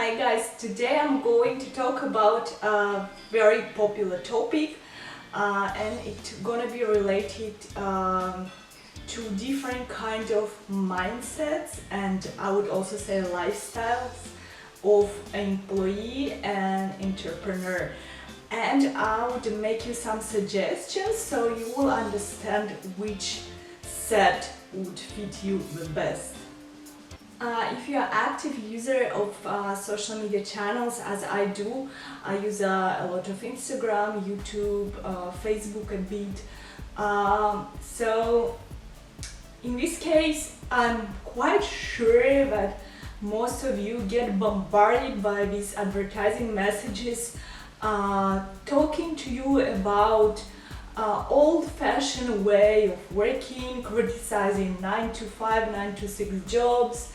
Hi guys, today I'm going to talk about a very popular topic and it's gonna be related to different kind of mindsets and I would also say lifestyles of an employee and entrepreneur. And I would make you some suggestions so you will understand which set would fit you the best. If you're an active user of social media channels, as I do, I use a lot of Instagram, YouTube, Facebook a bit. So in this case, I'm quite sure that most of you get bombarded by these advertising messages talking to you about old-fashioned way of working, criticizing 9 to 5, 9 to 6 jobs.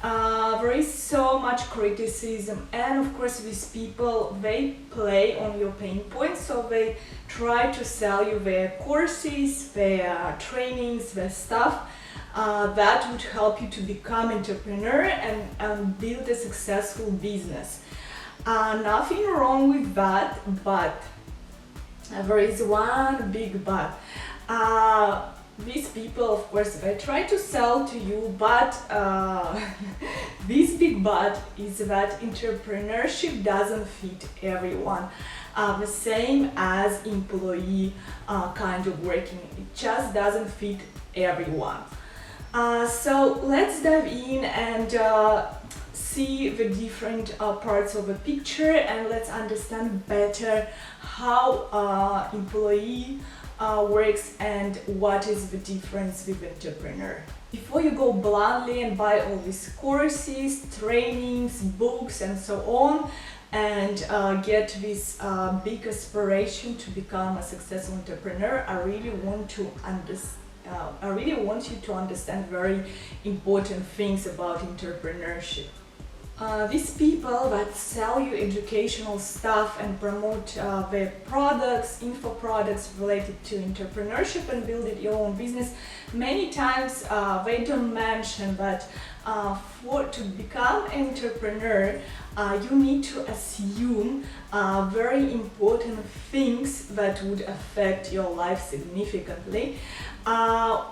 There is so much criticism, and of course these people, they play on your pain points, so they try to sell you their courses, their trainings, their stuff that would help you to become entrepreneur and build a successful business. Nothing wrong with that, but there is one big but. These people, of course, they try to sell to you, but this big but is that entrepreneurship doesn't fit everyone. The same as employee kind of working, it just doesn't fit everyone. So let's dive in and see the different parts of a picture, and let's understand better how employee works and what is the difference with entrepreneur. Before you go blindly and buy all these courses, trainings, books and so on, and get this big aspiration to become a successful entrepreneur, I really want you to understand very important things about entrepreneurship. These people that sell you educational stuff and promote their products, info products related to entrepreneurship and building your own business, many times they don't mention that to become an entrepreneur, you need to assume very important things that would affect your life significantly,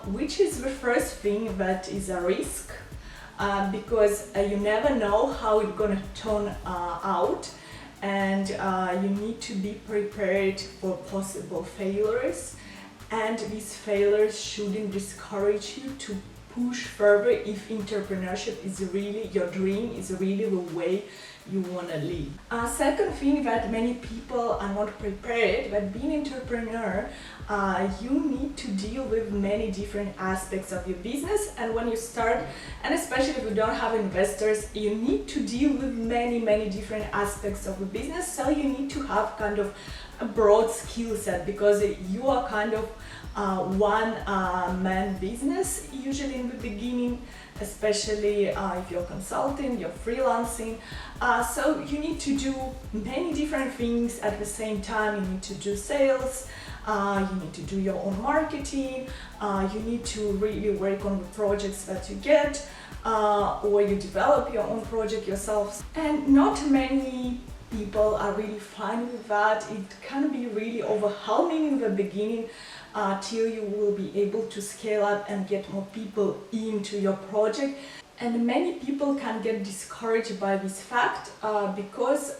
which is the first thing, that is a risk. Because you never know how it's gonna turn out, and you need to be prepared for possible failures, and these failures shouldn't discourage you to push further if entrepreneurship is really your dream, is really the way you want to live. Second thing that many people are not prepared, that being an entrepreneur, you need to deal with many different aspects of your business, and when you start, and especially if you don't have investors, you need to deal with many different aspects of the business, so you need to have kind of a broad skill set, because you are kind of one-man business usually in the beginning, especially if you're consulting, you're freelancing. So you need to do many different things at the same time. You need to do sales, you need to do your own marketing, you need to really work on the projects that you get, or you develop your own project yourself. And not many people are really fine with that. It can be really overwhelming in the beginning till you will be able to scale up and get more people into your project. And many people can get discouraged by this fact because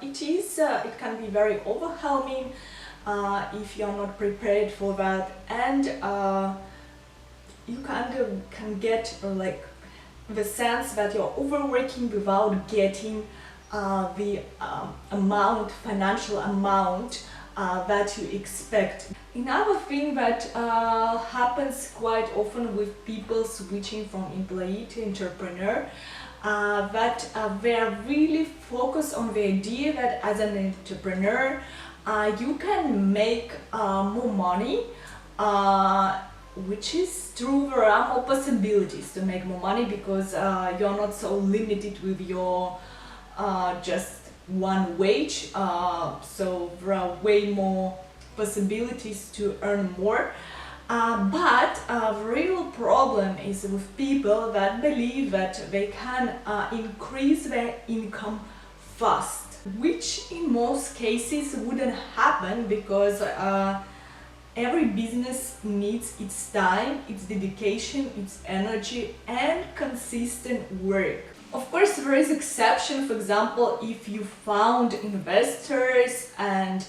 it can be very overwhelming if you're not prepared for that, and you kind of can get like the sense that you're overworking without getting the financial amount that you expect. Another thing that happens quite often with people switching from employee to entrepreneur, that they are really focused on the idea that as an entrepreneur you can make more money, which is true. There are more possibilities to make more money because you're not so limited with your just one wage, so there are way more possibilities to earn more. But the real problem is with people that believe that they can increase their income fast, which in most cases wouldn't happen because every business needs its time, its dedication, its energy and consistent work. Of course, there is exception. For example, if you found investors and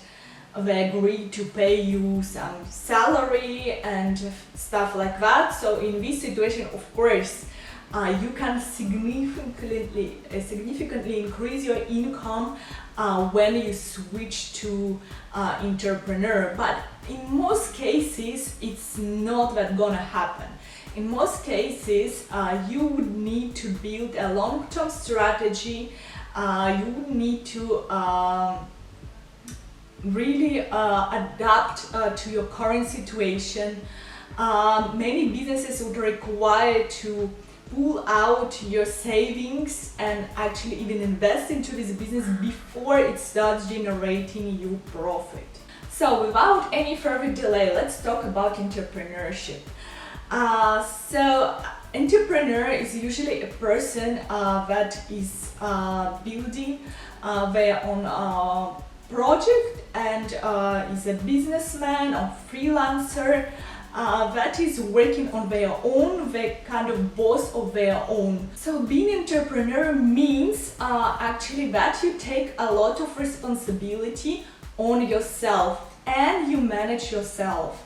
they agree to pay you some salary and stuff like that. So in this situation, of course, you can significantly increase your income when you switch to entrepreneur. But in most cases, it's not that gonna happen. In most cases, you would need to build a long-term strategy. You would need to really adapt to your current situation. Many businesses would require to pull out your savings and actually even invest into this business before it starts generating you profit. So without any further delay, let's talk about entrepreneurship. So entrepreneur is usually a person that is building their own project and is a businessman or freelancer that is working on their own, they're kind of boss of their own. So being entrepreneur means actually that you take a lot of responsibility on yourself and you manage yourself.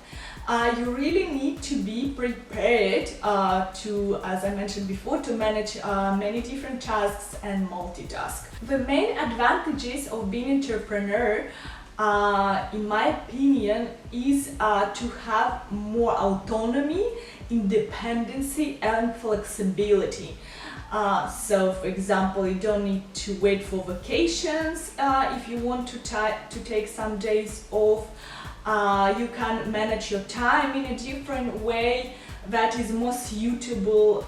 You really need to be prepared to, as I mentioned before, to manage many different tasks and multitask. The main advantages of being entrepreneur, in my opinion, is to have more autonomy, independency and flexibility. So for example, you don't need to wait for vacations if you want to take some days off. You can manage your time in a different way that is more suitable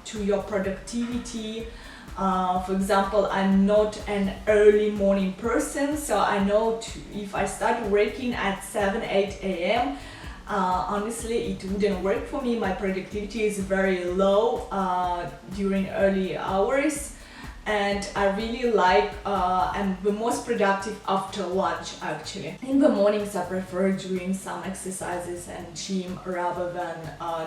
to your productivity. For example, I'm not an early morning person, so I know if I start working at 7-8 a.m. Honestly, it wouldn't work for me. My productivity is very low during early hours, and I really like I'm the most productive after lunch actually. In the mornings I prefer doing some exercises and gym rather than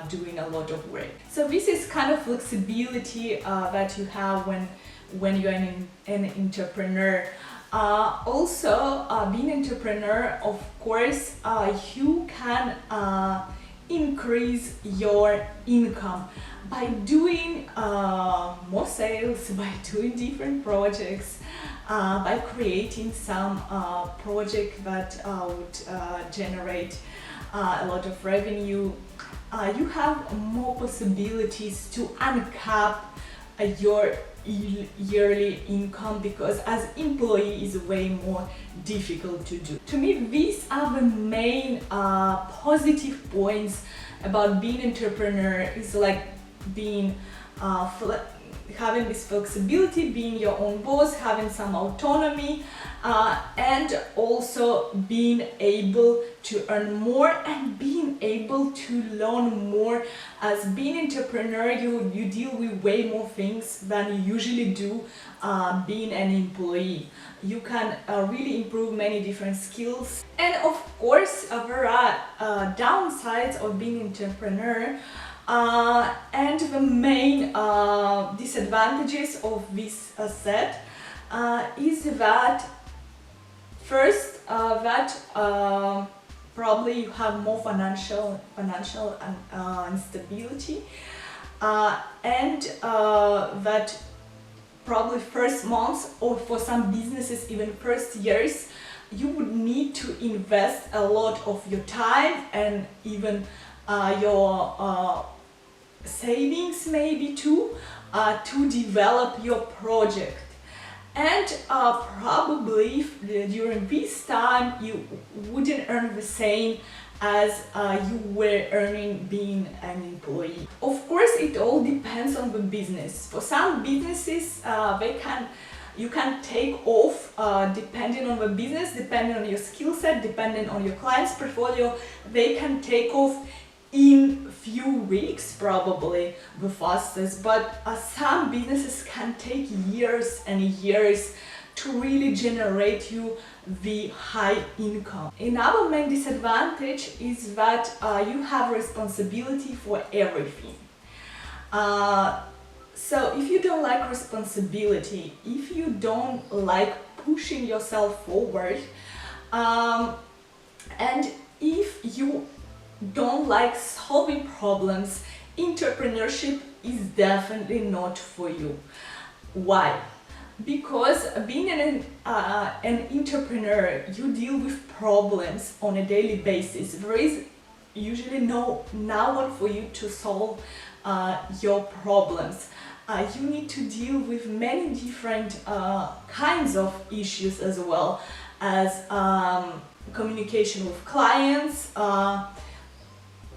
doing a lot of work. So this is kind of flexibility that you have when you're an entrepreneur. Also, being an entrepreneur, of course, you can increase your income by doing more sales, by doing different projects, by creating some project that would generate a lot of revenue. You have more possibilities to uncap your yearly income, because as employee is way more difficult to do. To me, these are the main positive points about being an entrepreneur. Is like being having this flexibility, being your own boss, having some autonomy, and also being able to earn more and being able to learn more. As being an entrepreneur, you deal with way more things than you usually do being an employee. You can really improve many different skills. And of course, there are downsides of being an entrepreneur. And the main disadvantages of this set is that first, probably you have more financial instability, and that probably first months, or for some businesses even first years, you would need to invest a lot of your time and even your savings maybe too, to develop your project. And probably during this time you wouldn't earn the same as you were earning being an employee. Of course, it all depends on the business. For some businesses, they can You can take off depending on the business, depending on your skill set, depending on your client's portfolio. They can take off in few weeks, probably the fastest, but some businesses can take years and years to really generate you the high income. Another main disadvantage is that you have responsibility for everything. So if you don't like responsibility, if you don't like pushing yourself forward, and if you don't like solving problems, entrepreneurship is definitely not for you. Why? Because being an entrepreneur, you deal with problems on a daily basis. There is usually no one for you to solve your problems. You need to deal with many different kinds of issues, as well as communication with clients,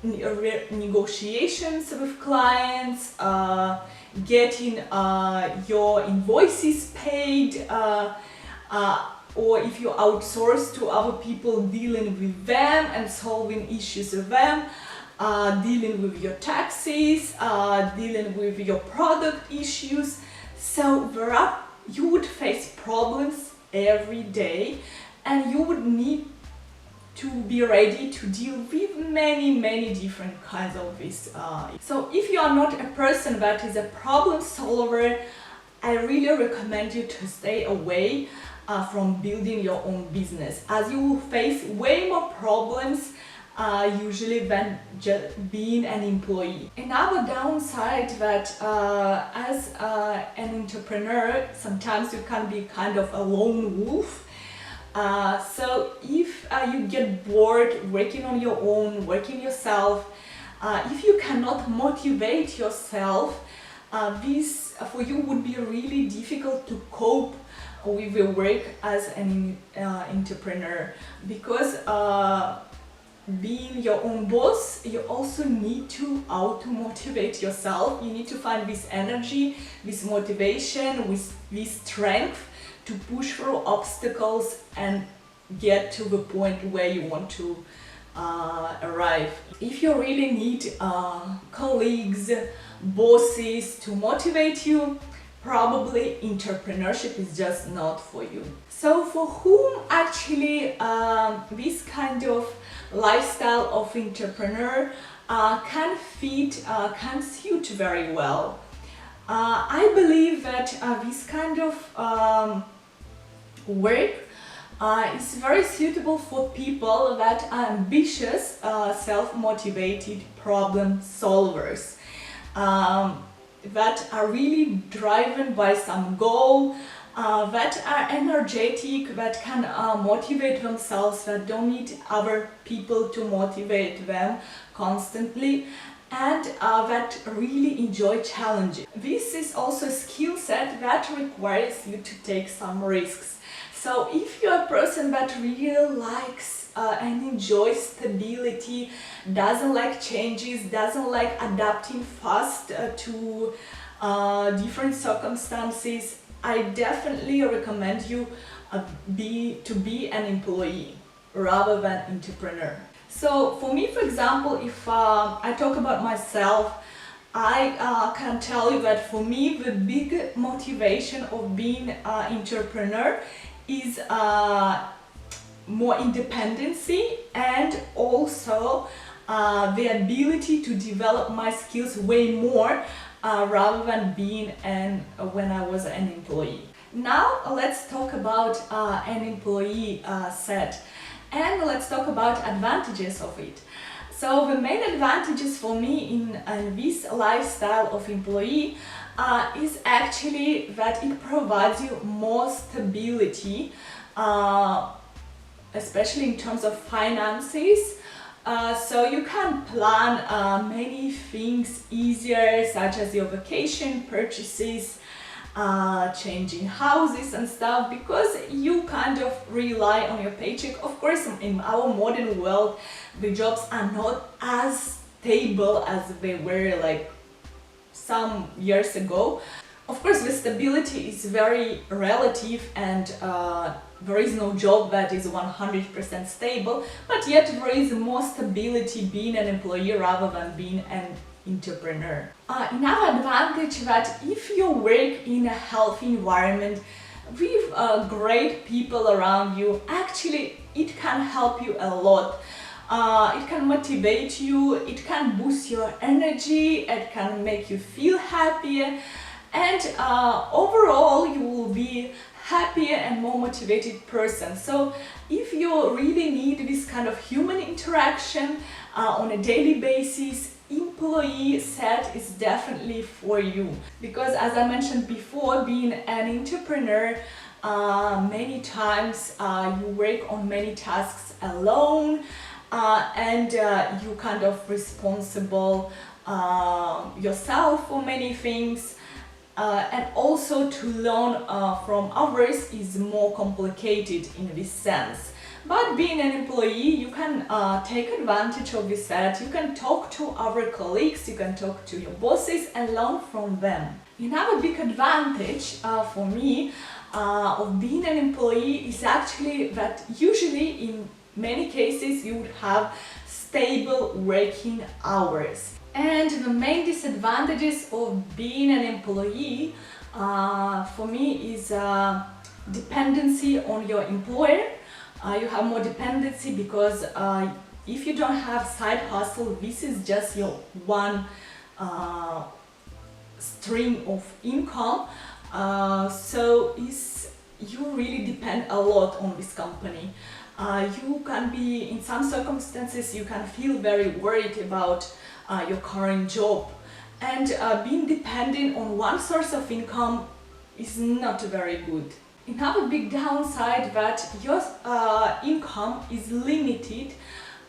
negotiations with clients, getting your invoices paid, or if you outsource to other people, dealing with them and solving issues with them, dealing with your taxes, dealing with your product issues. So you would face problems every day, and you would need to be ready to deal with many different kinds of this. So if you are not a person that is a problem solver, I really recommend you to stay away from building your own business, as you will face way more problems usually than just being an employee. Another downside that as an entrepreneur, sometimes you can be kind of a lone wolf. So if you get bored working on your own, working yourself, if you cannot motivate yourself, this for you would be really difficult to cope with your work as an entrepreneur, because being your own boss, you also need to auto-motivate yourself. You need to find this energy, this motivation, this strength to push through obstacles and get to the point where you want to arrive. If you really need colleagues, bosses to motivate you, probably entrepreneurship is just not for you. So for whom actually this kind of lifestyle of entrepreneur can suit very well? I believe that this kind of work is very suitable for people that are ambitious, self-motivated problem solvers, that are really driven by some goal, that are energetic, that can motivate themselves, that don't need other people to motivate them constantly, and that really enjoy challenges. This is also a skill set that requires you to take some risks. So if you're a person that really likes and enjoys stability, doesn't like changes, doesn't like adapting fast to different circumstances, I definitely recommend you to be an employee rather than entrepreneur. So for me, for example, if I talk about myself, I can tell you that for me the big motivation of being an entrepreneur is more independency, and also the ability to develop my skills way more rather than being when I was an employee. Now let's talk about an employee set, and let's talk about advantages of it. So the main advantages for me in this lifestyle of employee is actually that it provides you more stability, especially in terms of finances. So you can plan many things easier, such as your vacation purchases, changing houses and stuff, because you kind of rely on your paycheck. Of course, in our modern world, the jobs are not as stable as they were like some years ago, Of course, the stability is very relative, and there is no job that is 100% stable, but yet there is more stability being an employee rather than being an entrepreneur. Another advantage that if you work in a healthy environment with great people around you, actually it can help you a lot. It can motivate you, it can boost your energy, it can make you feel happier, and overall you will be happier and more motivated person. So if you really need this kind of human interaction on a daily basis, employee set is definitely for you. Because as I mentioned before, being an entrepreneur, many times you work on many tasks alone, and you kind of responsible yourself for many things. And also to learn from others is more complicated in this sense. But being an employee, you can take advantage of this fact. You can talk to other colleagues, you can talk to your bosses and learn from them. Another big advantage for me of being an employee is actually that usually in many cases you would have stable working hours. And the main disadvantages of being an employee for me is dependency on your employer. You have more dependency because if you don't have side hustle, this is just your one stream of income. So you really depend a lot on this company. You can be, in some circumstances, you can feel very worried about your current job, and being dependent on one source of income is not very good. Another big downside that your income is limited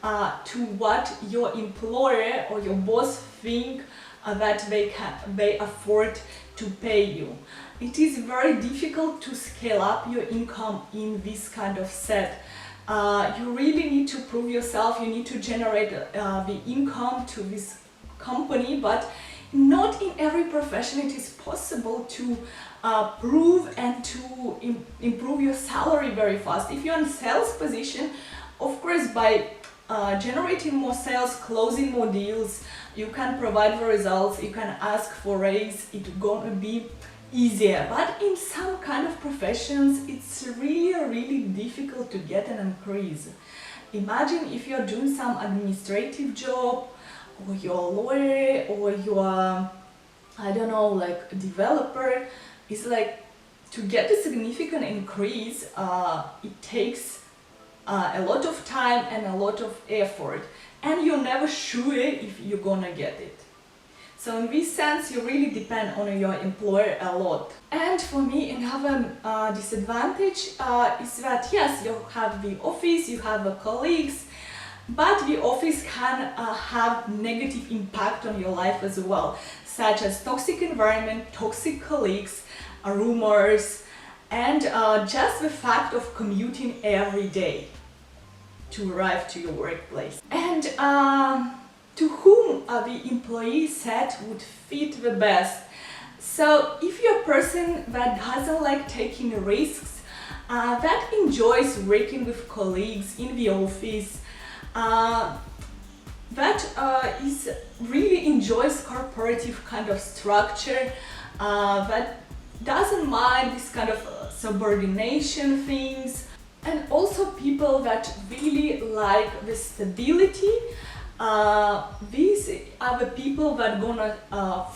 to what your employer or your boss think that they afford to pay you. It is very difficult to scale up your income in this kind of set. You really need to prove yourself, you need to generate the income to this company, but not in every profession it is possible to prove and to improve your salary very fast. If you're in a sales position, of course, by generating more sales, closing more deals, you can provide the results, you can ask for raise, it's gonna be easier. But in some kind of professions, it's really difficult to get an increase. Imagine if you're doing some administrative job, or you're a lawyer, or you're, I don't know, like a developer. It's like to get a significant increase, it takes a lot of time and a lot of effort, and you're never sure if you're gonna get it. So in this sense, you really depend on your employer a lot. And for me, another disadvantage is that yes, you have the office, you have colleagues, but the office can have negative impact on your life as well, such as toxic environment, toxic colleagues, rumors, and just the fact of commuting every day to arrive to your workplace. And to whom the employee set would fit the best. So if you're a person that doesn't like taking risks, that enjoys working with colleagues in the office, that is really enjoys corporative kind of structure, that doesn't mind this kind of subordination things, and also people that really like the stability. These are the people that are gonna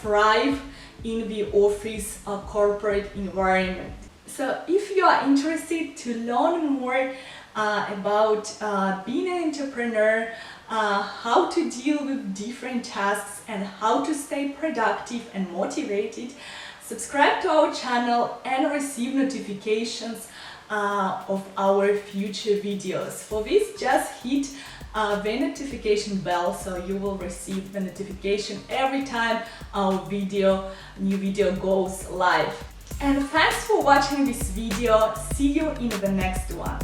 thrive in the office corporate environment. So if you are interested to learn more about being an entrepreneur, how to deal with different tasks and how to stay productive and motivated, subscribe to our channel and receive notifications of our future videos. For this, just hit the notification bell so you will receive the notification every time our new video goes live. And thanks for watching this video. See you in the next one.